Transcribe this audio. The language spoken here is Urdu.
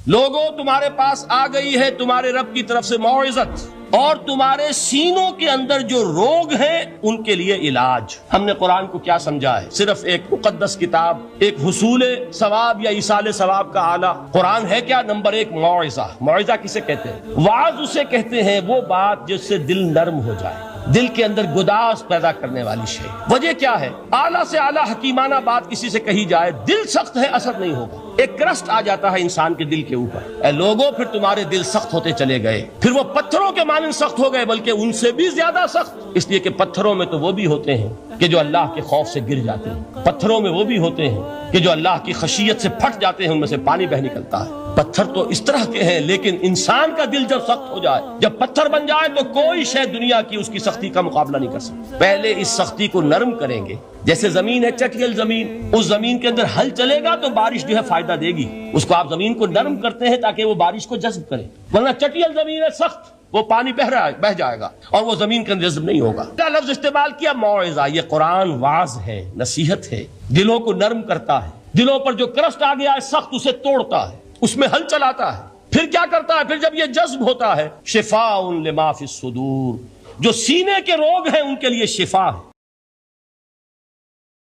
لوگوں تمہارے پاس آ گئی ہے تمہارے رب کی طرف سے موعظت، اور تمہارے سینوں کے اندر جو روگ ہیں ان کے لیے علاج۔ ہم نے قرآن کو کیا سمجھا ہے؟ صرف ایک مقدس کتاب، ایک حصول ثواب یا ایصال ثواب کا آلہ۔ قرآن ہے کیا؟ نمبر ایک موعظہ۔ موعظہ کسے کہتے ہیں؟ وعظ اسے کہتے ہیں وہ بات جس سے دل نرم ہو جائے، دل کے اندر گداز پیدا کرنے والی شے۔ وجہ کیا ہے؟ اعلیٰ سے اعلیٰ حکیمانہ بات کسی سے کہی جائے، دل سخت ہے، اثر نہیں ہوگا، ایک کرسٹ آ جاتا ہے انسان کے دل کے اوپر۔ اے لوگوں، پھر تمہارے دل سخت ہوتے چلے گئے، پھر وہ پتھروں کے مانند سخت ہو گئے، بلکہ ان سے بھی زیادہ سخت، اس لیے کہ پتھروں میں تو وہ بھی ہوتے ہیں کہ جو اللہ کے خوف سے گر جاتے ہیں، پتھروں میں وہ بھی ہوتے ہیں کہ جو اللہ کی خشیت سے پھٹ جاتے ہیں، ان میں سے پانی بہ نکلتا ہے۔ پتھر تو اس طرح کے ہیں، لیکن انسان کا دل جب سخت ہو جائے، جب پتھر بن جائے، تو کوئی شے دنیا کی اس کی سختی کا مقابلہ نہیں کر سکتی۔ پہلے اس سختی کو نرم کریں گے، جیسے زمین ہے چٹیل زمین، اس زمین کے اندر ہل چلے گا تو بارش جو ہے فائدہ دے گی، اس کو آپ زمین کو نرم کرتے ہیں تاکہ وہ بارش کو جذب کرے، ورنہ چٹیل زمین ہے سخت، وہ پانی بہ جائے گا اور وہ زمین کے اندر جذب نہیں ہوگا۔ کیا لفظ استعمال کیا؟ موعظہ۔ یہ قرآن واعظ ہے، نصیحت ہے، دلوں کو نرم کرتا ہے، دلوں پر جو کرسٹ آ گیا ہے سخت اسے توڑتا ہے، اس میں ہل چلاتا ہے۔ پھر کیا کرتا ہے؟ پھر جب یہ جذب ہوتا ہے، شفاء لما فی الصدور، جو سینے کے روگ ہیں ان کے لیے شفا ہے۔